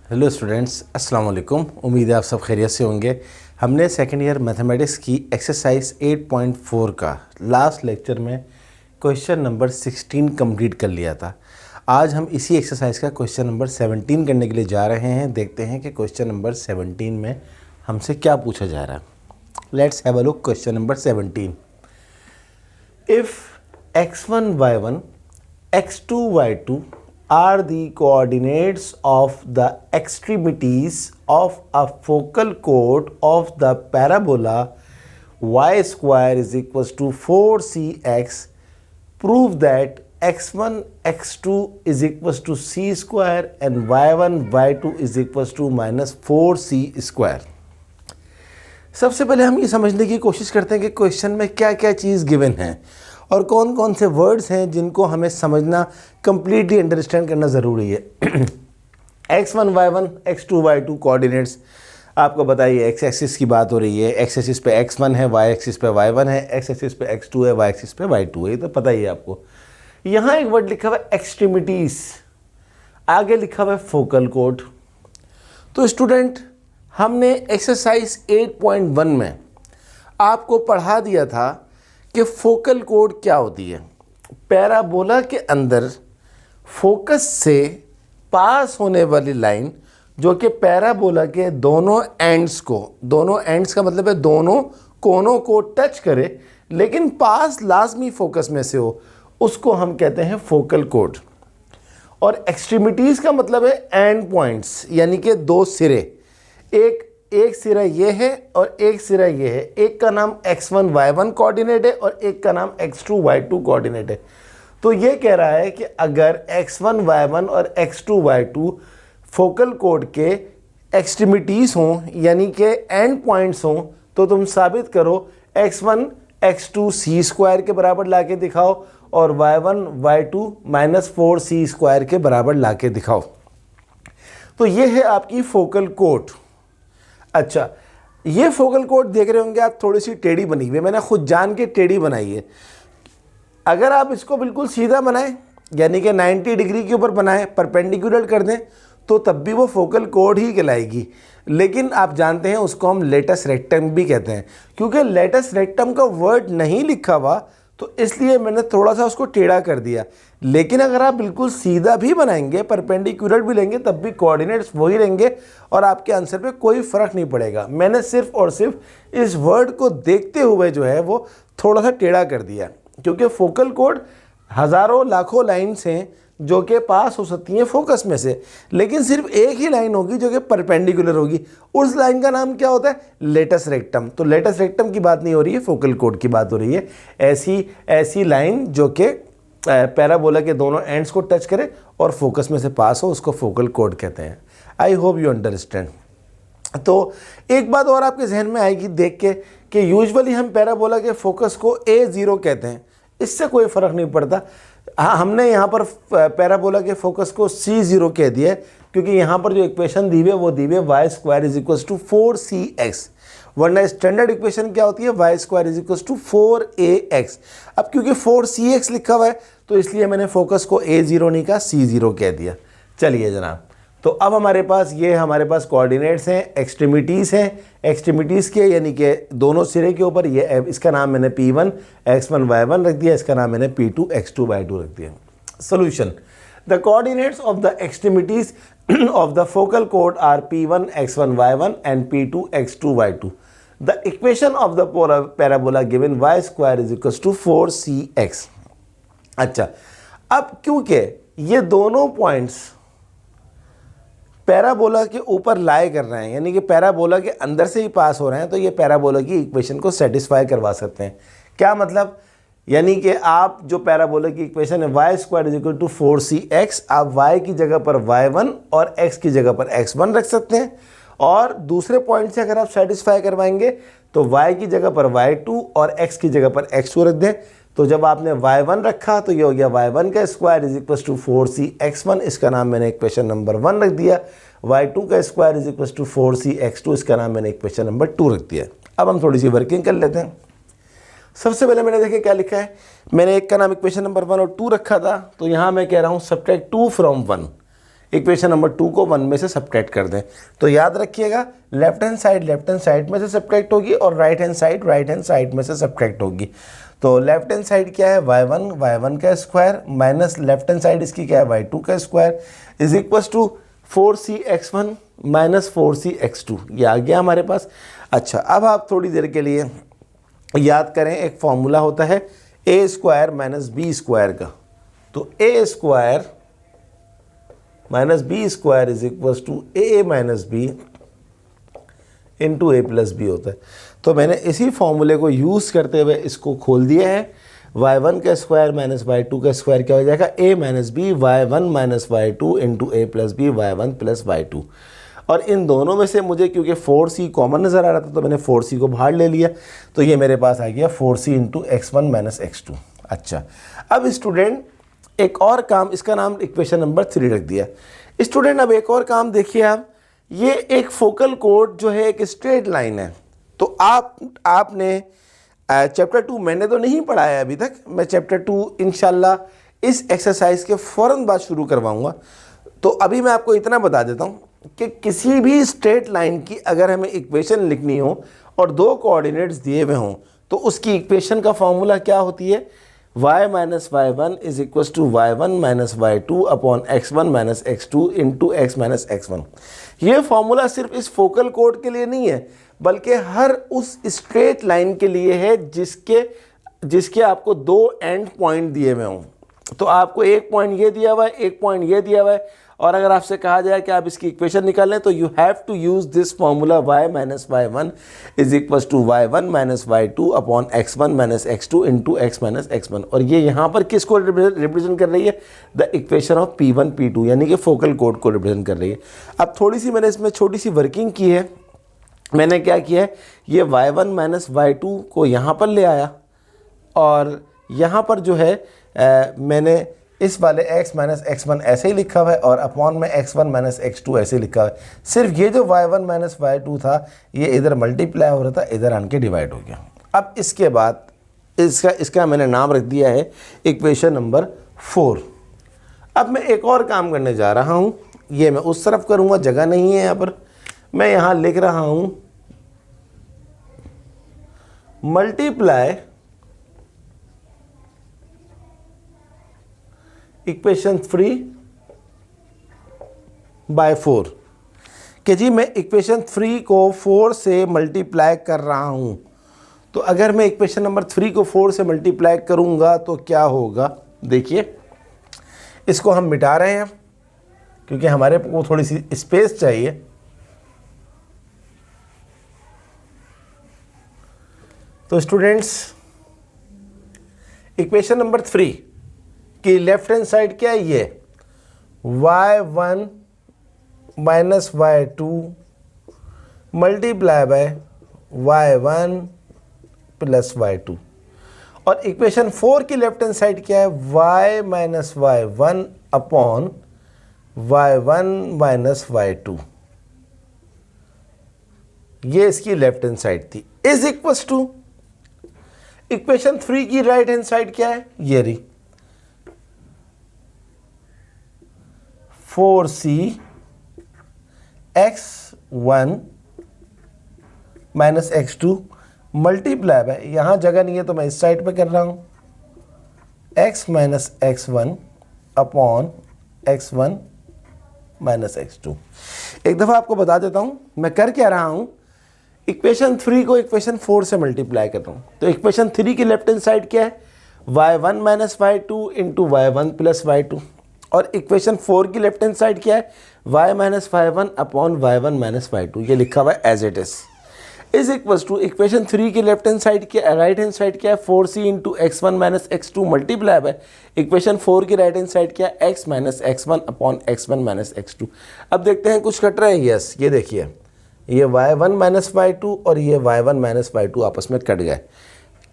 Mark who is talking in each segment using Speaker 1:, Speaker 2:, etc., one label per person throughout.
Speaker 1: Hello students, अस्सलाम वालेकुम। उम्मीद है आप सब खैरियत से होंगे। हमने सेकेंड ईयर मैथमेटिक्स की एक्सरसाइज 8.4 का लास्ट लेक्चर में क्वेश्चन नंबर 16 कंप्लीट कर लिया था। आज हम इसी एक्सरसाइज का क्वेश्चन नंबर 17 करने के लिए जा रहे हैं। देखते हैं कि क्वेश्चन नंबर 17 में हमसे क्या पूछा जा रहा है। Let's have a look question number 17। If x1 y1 x2 y2 are the coordinates of the extremities of a focal chord of the parabola y square is equals to 4cx, prove that x1 x2 is equals to c square and y1 y2 is equals to minus 4c square। सबसे पहले हम ये समझने की कोशिश करते हैं कि क्वेश्चन में क्या क्या चीज़ गिवन है और कौन कौन से वर्ड्स हैं जिनको हमें समझना, कंप्लीटली अंडरस्टैंड करना ज़रूरी है। x1 y1 x2 y2 coordinates आपको बताइए। x एक्सिस की बात हो रही है, x एक्सिस पे x1 है, y एक्सिस पे y1 है, x एक्सिस पे x2 है, y एक्सिस पे y2 है। ये तो पता ही है आपको। यहाँ एक वर्ड लिखा हुआ है एक्सट्रीमिटीज़, आगे लिखा हुआ है फोकल कोड। तो स्टूडेंट, हमने एक्सरसाइज 8.1 में आपको पढ़ा दिया था कि फोकल कोड क्या होती है। पैराबोला के अंदर फोकस से पास होने वाली लाइन जो कि पैराबोला के दोनों एंड्स का मतलब है दोनों कोनों को टच करे, लेकिन पास लाजमी फोकस में से हो, उसको हम कहते हैं फोकल कोड। और एक्सट्रीमिटीज़ का मतलब है एंड पॉइंट्स, यानी कि दो सिरे। एक सिरा ये है और एक सिरा ये है। एक का नाम x1 y1 कोऑर्डिनेट है और एक का नाम x2 y2 कोऑर्डिनेट है। तो ये कह रहा है कि अगर x1 y1 और x2 y2 फोकल कोड के एक्सट्रीमिटीज़ हों, यानी कि एंड पॉइंट्स हों, तो तुम साबित करो x1 x2 c स्क्वायर के बराबर ला के दिखाओ और y1 y2 minus 4c square के बराबर ला के दिखाओ। तो ये है आपकी फोकल कोड। अच्छा, ये फोकल कोड देख रहे होंगे आप, थोड़ी सी टेढ़ी बनी हुई है। मैंने खुद जान के टेढ़ी बनाई है। अगर आप इसको बिल्कुल सीधा बनाएं, यानी कि 90 डिग्री के ऊपर बनाएं, परपेंडिकुलर कर दें, तो तब भी वो फोकल कोड ही कहलाएगी। लेकिन आप जानते हैं उसको हम लेटस रेक्टम भी कहते हैं। क्योंकि लेटस रेक्टम का वर्ड नहीं लिखा हुआ, तो इसलिए मैंने थोड़ा सा उसको टेढ़ा कर दिया। लेकिन अगर आप बिल्कुल सीधा भी बनाएंगे, परपेंडिकुलर भी लेंगे, तब भी कोऑर्डिनेट्स वही रहेंगे और आपके आंसर पे कोई फ़र्क नहीं पड़ेगा। मैंने सिर्फ और सिर्फ इस वर्ड को देखते हुए जो है वो थोड़ा सा टेढ़ा कर दिया, क्योंकि फोकल कोड हज़ारों लाखों लाइन्स हैं जो कि पास हो सकती हैं फोकस में से, लेकिन सिर्फ एक ही लाइन होगी जो कि परपेंडिकुलर होगी। उस लाइन का नाम क्या होता है? Latus rectum. तो लेटस रेक्टम की बात नहीं हो रही है, फोकल कोड की बात हो रही है। ऐसी लाइन जो कि पैराबोला के दोनों एंड्स को टच करे और फोकस में से पास हो, उसको फोकल कोड कहते हैं। I hope you understand. तो एक बात और आपके जहन में आएगी देख के कि यूजुअली हम पैराबोला के फोकस को A0 कहते हैं। इससे कोई फ़र्क नहीं पड़ता। हाँ, हमने यहाँ पर पैराबोला के फोकस को C0 कह दिया है, क्योंकि यहाँ पर जो इक्वेशन दी हुई है वो दी हुई है y square is equals to 4cx, वरना स्टैंडर्ड इक्वेशन क्या होती है? y square is equals to 4ax। अब क्योंकि 4cx लिखा हुआ है तो इसलिए मैंने फोकस को A0 नहीं कहा, C0 कह दिया। चलिए जनाब, तो अब हमारे पास कोऑर्डिनेट्स हैं, एक्सट्रीमिटीज़ हैं। एक्सट्रीमिटीज़ के यानी कि दोनों सिरे के ऊपर ये, इसका नाम मैंने P1 x1 y1 रख दिया, इसका नाम मैंने P2 x2 y2 रख दिया। Solution: the coordinates of the extremities of the focal कोड are P1 x1 y1 and P2 x2 y2। The equation of the parabola given y square is equals to 4cx। अच्छा, अब क्योंकि ये दोनों points parabola के ऊपर लाए कर रहे हैं, यानी कि पैराबोला के अंदर से ही पास हो रहे हैं, तो ये पैराबोला की इक्वेशन को सेटिस्फाई करवा सकते हैं। क्या मतलब? यानी कि आप जो पैराबोला की इक्वेशन है y square is equal to 4cx, आप y की जगह पर y1 और x की जगह पर x1 रख सकते हैं। और दूसरे पॉइंट से अगर आप सेटिस्फाई करवाएंगे तो y की जगह पर y2 और x की जगह पर x2 रख दें। तो जब आपने y1 रखा तो ये हो गया y1 का square is equal to 4cx1, इसका नाम मैंने इक्वेशन नंबर 1 रख दिया। y2 का square is equal to 4cx2, इसका नाम मैंने इक्वेशन नंबर 2 रख दिया। अब हम थोड़ी सी वर्किंग कर लेते हैं। सबसे पहले मैंने देखे क्या लिखा है, मैंने एक का नाम इक्वेशन नंबर 1 और 2 रखा था, तो यहाँ मैं कह रहा हूँ सब्ट्रैक्ट 2 फ्रॉम 1। इक्वेशन नंबर 2 को 1 में से सब्ट्रैक्ट कर दें। तो याद रखिएगा, लेफ्ट हैंड साइड में से सब्ट्रैक्ट होगी और राइट हैंड साइड में से सब्ट्रैक्ट होगी। तो लेफ्ट हैंड साइड क्या है, y1 का square minus left hand side इसकी क्या है, y2 का square is equals to 4cx1 minus 4cx2। ये आ गया हमारे पास। अच्छा, अब आप थोड़ी देर के लिए याद करें, एक फॉर्मूला होता है a square minus B square का। तो a square minus B square is equals to a minus B into a plus B होता है। तो मैंने इसी फॉर्मूले को यूज़ करते हुए इसको खोल दिया है। y1 का स्क्वायर माइनस y2 का स्क्वायर क्या हो जाएगा, a minus B y1 minus y2 into a plus B y1 plus y2। और इन दोनों में से मुझे क्योंकि 4c कॉमन नज़र आ रहा था तो मैंने 4c को बाहर ले लिया, तो ये मेरे पास आ गया 4c into x1 minus x2। अच्छा, अब स्टूडेंट एक और काम, इसका नाम इक्वेशन नंबर 3 रख दिया। स्टूडेंट अब एक और काम देखिए आप, ये एक फोकल कोड जो है एक स्ट्रेट लाइन है। तो आपने चैप्टर 2 मैंने तो नहीं पढ़ा है अभी तक, मैं चैप्टर 2 इंशाल्लाह इस एक्सरसाइज के फ़ौरन बाद शुरू करवाऊंगा। तो अभी मैं आपको इतना बता देता हूँ कि किसी भी स्ट्रेट लाइन की अगर हमें इक्वेशन लिखनी हो और 2 कोऑर्डिनेट्स दिए हुए हों तो उसकी इक्वेशन का फॉर्मूला क्या होती है, y minus y1 is equals to y1 minus y2 upon x1 minus x2 into x minus x1। ये फॉर्मूला सिर्फ इस फोकल कोड के लिए नहीं है बल्कि हर उस स्ट्रेट लाइन के लिए है जिसके आपको 2 एंड पॉइंट दिए हुए हों। तो आपको एक पॉइंट ये दिया हुआ है, एक पॉइंट ये दिया हुआ है, और अगर आपसे कहा जाए कि आप इसकी इक्वेशन निकालें तो you have to use this formula y minus y1 is equals to y1 minus y2 upon x1 minus x2 into x minus x1। और ये यहाँ पर किसको रिप्रेजेंट कर रही है, the equation of P1 P2 यानी कि फोकल कोड को रिप्रेजेंट कर रही है। अब थोड़ी सी मैंने इसमें छोटी सी वर्किंग की है। मैंने क्या किया है, ये y1 माइनस y2 को यहाँ पर ले आया और यहाँ पर जो है मैंने इस वाले x माइनस x1 ऐसे ही लिखा हुआ है और अपॉन में x1 माइनस x2 ऐसे लिखा हुआ है। सिर्फ ये जो y1 माइनस y2 था ये इधर मल्टीप्लाई हो रहा था, इधर आन के डिवाइड हो गया। अब इसके बाद इसका मैंने नाम रख दिया है इक्वेशन नंबर 4। अब मैं एक और काम करने जा रहा हूँ, ये मैं उस तरफ करूँगा, जगह नहीं है यहाँ पर। मैं यहाँ लिख रहा हूँ मल्टीप्लाई इक्वेशन 3 बाय 4 कि जी मैं इक्वेशन 3 को 4 से मल्टीप्लाई कर रहा हूँ। तो अगर मैं इक्वेशन नंबर 3 को 4 से मल्टीप्लाई करूँगा तो क्या होगा, देखिए इसको हम मिटा रहे हैं क्योंकि हमारे को थोड़ी सी स्पेस चाहिए। तो स्टूडेंट्स इक्वेशन नंबर 3 की लेफ्ट हैंड साइड क्या है, ये y1 minus y2 multiply by y1 plus y2। और इक्वेशन 4 की लेफ्ट हैंड साइड क्या है, y minus y1 upon y1 minus y2। ये इसकी लेफ्ट हैंड साइड थी, इज इक्वल्स टू इक्वेशन 3 की राइट हैंड साइड क्या है, ये रही 4c x1 minus x2 multiply bye, यहाँ जगह नहीं है तो मैं इस साइड पे कर रहा हूँ, x minus x1 upon x1 minus x2। एक दफ़ा आपको बता देता हूँ मैं कर क्या रहा हूँ, इक्वेशन 3 को इक्वेशन 4 से मल्टीप्लाई कर रहा हूँ। तो इक्वेशन 3 की लेफ्ट हैंड साइड क्या है, y1 minus y2 into y1 plus y2। और इक्वेशन 4 की लेफ्ट हैंड साइड क्या है, y minus y1 upon y1 minus y2। ये लिखा हुआ है as it is equals to equation 3 की लेफ्ट हैंड साइड क्या, राइट हैंड साइड क्या है, 4c into x1 minus x2 multiply by equation 4 की राइट हैंड साइड क्या है, x minus x1 upon x1 minus x2। अब देखते हैं कुछ कट रहा है, यस ये देखिए ये y1 माइनस y2 और ये y1 माइनस y2 आपस में कट गए।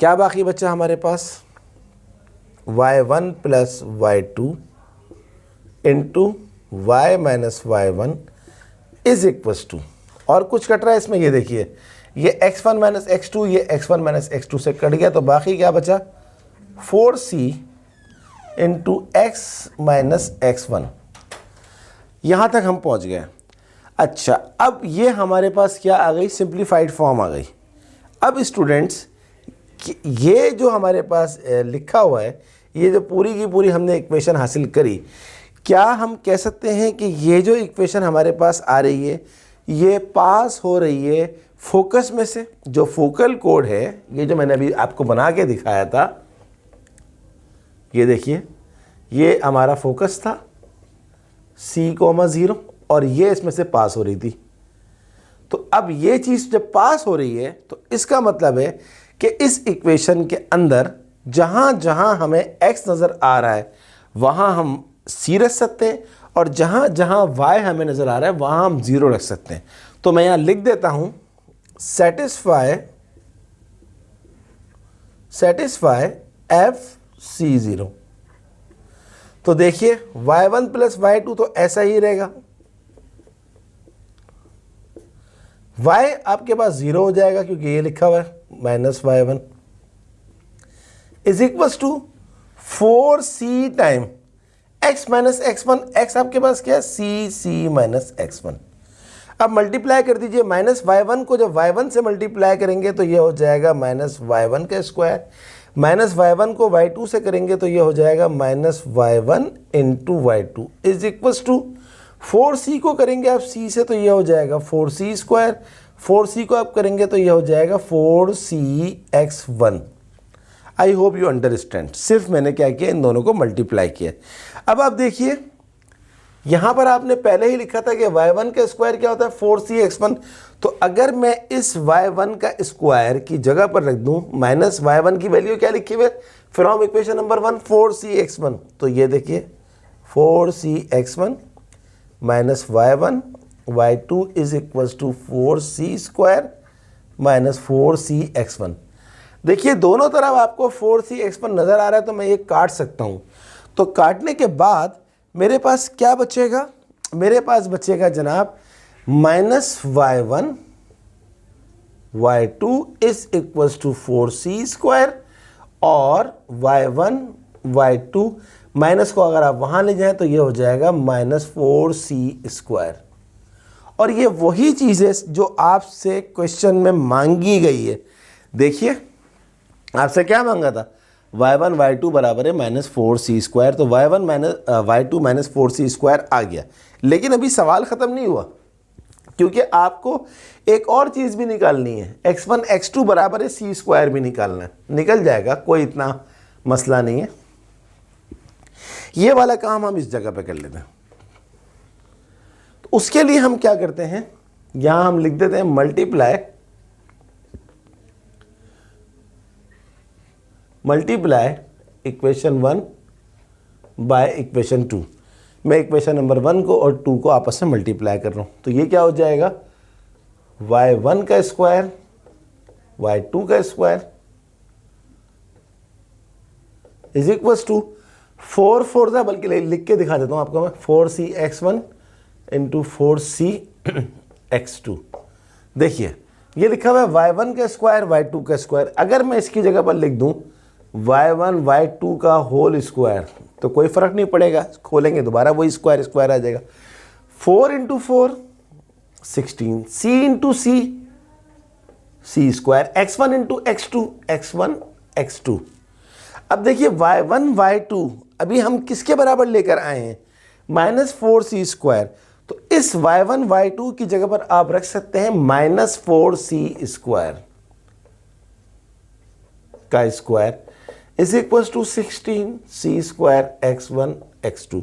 Speaker 1: क्या बाकी बचा हमारे पास, y1 plus y2 into y minus y1 is equals to, और कुछ कट रहा है इसमें, ये देखिए ये x1 माइनस x2 ये x1 माइनस x2 से कट गया। तो बाकी क्या बचा, 4c into x minus x1। यहाँ तक हम पहुँच गए। अच्छा, अब ये हमारे पास क्या आ गई, सिंप्लीफाइड फॉर्म आ गई। अब स्टूडेंट्स ये जो हमारे पास लिखा हुआ है, ये जो पूरी की पूरी हमने इक्वेशन हासिल करी, क्या हम कह सकते हैं कि ये जो इक्वेशन हमारे पास आ रही है ये पास हो रही है फोकस में से? जो फोकल कोड है, ये जो मैंने अभी आपको बना के दिखाया था, ये देखिए, ये हमारा फोकस था C,0 और ये इसमें से पास हो रही थी। तो अब ये चीज़ जब पास हो रही है तो इसका मतलब है कि इस इक्वेशन के अंदर जहाँ जहाँ हमें x नज़र आ रहा है वहाँ हम C रख सकते हैं, और जहाँ जहाँ y हमें नज़र आ रहा है वहाँ हम 0 रख सकते हैं। तो मैं यहाँ लिख देता हूँ सेटिस्फाई FC0। तो देखिए y1 प्लस y2 तो ऐसा ही रहेगा, y आपके पास 0 हो जाएगा क्योंकि ये लिखा हुआ है -y1 is equals to 4c time x minus x1। x आपके पास क्या है, c माइनस x1। अब मल्टीप्लाई कर दीजिए -y1 को, जब y1 से मल्टीप्लाई करेंगे तो ये हो जाएगा -y1 का स्क्वायर, -y1 को y2 से करेंगे तो ये हो जाएगा -y1 into y2 is equals to 4c को करेंगे आप c से तो ये हो जाएगा 4c स्क्वायर, 4c को आप करेंगे तो ये हो जाएगा 4cx1। I hope you understand. सिर्फ मैंने क्या किया, इन दोनों को मल्टीप्लाई किया। अब आप देखिए यहाँ पर आपने पहले ही लिखा था कि y1 का स्क्वायर क्या होता है, 4cx1। तो अगर मैं इस y1 का स्क्वायर की जगह पर रख दूँ -y1 की वैल्यू क्या लिखी हुई है फ्रॉम इक्वेशन नंबर 1, 4cx1। तो ये देखिए 4cx1 minus y1 y2 is equals to 4c square minus 4cx1। देखिए दोनों तरफ आपको 4cx1 नज़र आ रहा है, तो मैं ये काट सकता हूँ। तो काटने के बाद मेरे पास क्या बचेगा, मेरे पास बचेगा जनाब -y1 y2 is equals to 4c square, और y1 y2 माइनस को अगर आप वहाँ ले जाएं तो ये हो जाएगा -4c स्क्वायर। और ये वही चीज़ है जो आपसे क्वेश्चन में मांगी गई है। देखिए आपसे क्या मांगा था, y1 y2 बराबर है -4c स्क्वायर। तो y2 माइनस 4c स्क्वायर आ गया, लेकिन अभी सवाल ख़त्म नहीं हुआ, क्योंकि आपको एक और चीज़ भी निकालनी है। x1 x2 बराबर है c स्क्वायर भी निकालना है, निकल जाएगा, कोई इतना मसला नहीं है। ये वाला काम हम इस जगह पे कर लेते हैं। तो उसके लिए हम क्या करते हैं, यहां हम लिख देते हैं मल्टीप्लाई इक्वेशन 1 बाय इक्वेशन 2। मैं इक्वेशन नंबर 1 को और 2 को आपस में मल्टीप्लाई कर रहा हूं, तो ये क्या हो जाएगा, y1 का स्क्वायर y2 का स्क्वायर इज इक्वल्स टू 4 था, बल्कि लिख के दिखा देता हूँ आपको मैं, 4cx1 इंटू 4cx2। देखिए ये लिखा हुआ है y1 का स्क्वायर y2 का स्क्वायर। अगर मैं इसकी जगह पर लिख दूँ y1 y2 का होल स्क्वायर तो कोई फ़र्क नहीं पड़ेगा, खोलेंगे दोबारा वही स्क्वायर स्क्वायर आ जाएगा। 4 into 4 16, c into c square, x1 into x2 x1 x2। अब देखिए y1 y2 अभी हम किसके बराबर लेकर आए हैं, -4c स्क्वायर। तो इस y1 y2 की जगह पर आप रख सकते हैं -4c स्क्वायर का square is equal to 16c square x1 x2।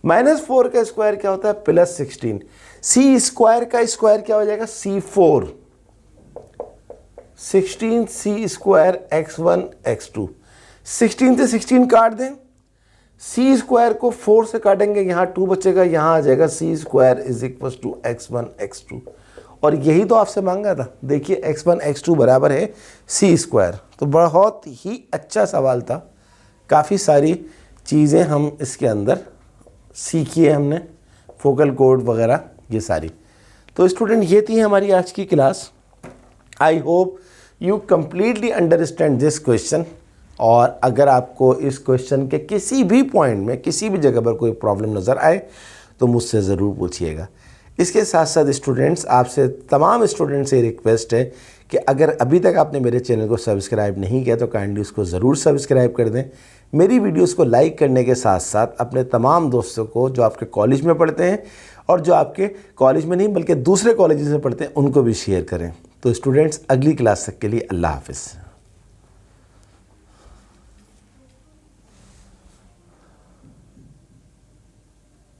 Speaker 1: -4 का स्क्वायर क्या होता है, +16। c स्क्वायर का स्क्वायर क्या हो जाएगा, c4, 16c square x1 x2। 16 से 16 काट दें, c स्क्वायर को 4 से काटेंगे, यहाँ 2 बचेगा, यहाँ आ जाएगा c square is equal to x1 x2। और यही तो आपसे मांगा था। देखिए x1 x2 बराबर है c स्क्वायर। तो बहुत ही अच्छा सवाल था, काफ़ी सारी चीज़ें हम इसके अंदर सीखी है हमने, फोकल कोड वगैरह ये सारी। तो स्टूडेंट ये थी हमारी आज की class. I hope you completely understand this question. और अगर आपको इस क्वेश्चन के किसी भी पॉइंट में, किसी भी जगह पर कोई प्रॉब्लम नज़र आए तो मुझसे ज़रूर पूछिएगा। इसके साथ साथ स्टूडेंट्स, आपसे तमाम स्टूडेंट्स से रिक्वेस्ट है कि अगर अभी तक आपने मेरे चैनल को सब्सक्राइब नहीं किया तो काइंडली उसको ज़रूर सब्सक्राइब कर दें। मेरी वीडियोस को लाइक करने के साथ साथ अपने तमाम दोस्तों को जो आपके कॉलेज में पढ़ते हैं और जो आपके कॉलेज में नहीं बल्कि दूसरे कॉलेजेस में पढ़ते हैं उनको भी शेयर करें। तो स्टूडेंट्स, अगली क्लास तक के लिए अल्लाह हाफ़िज़।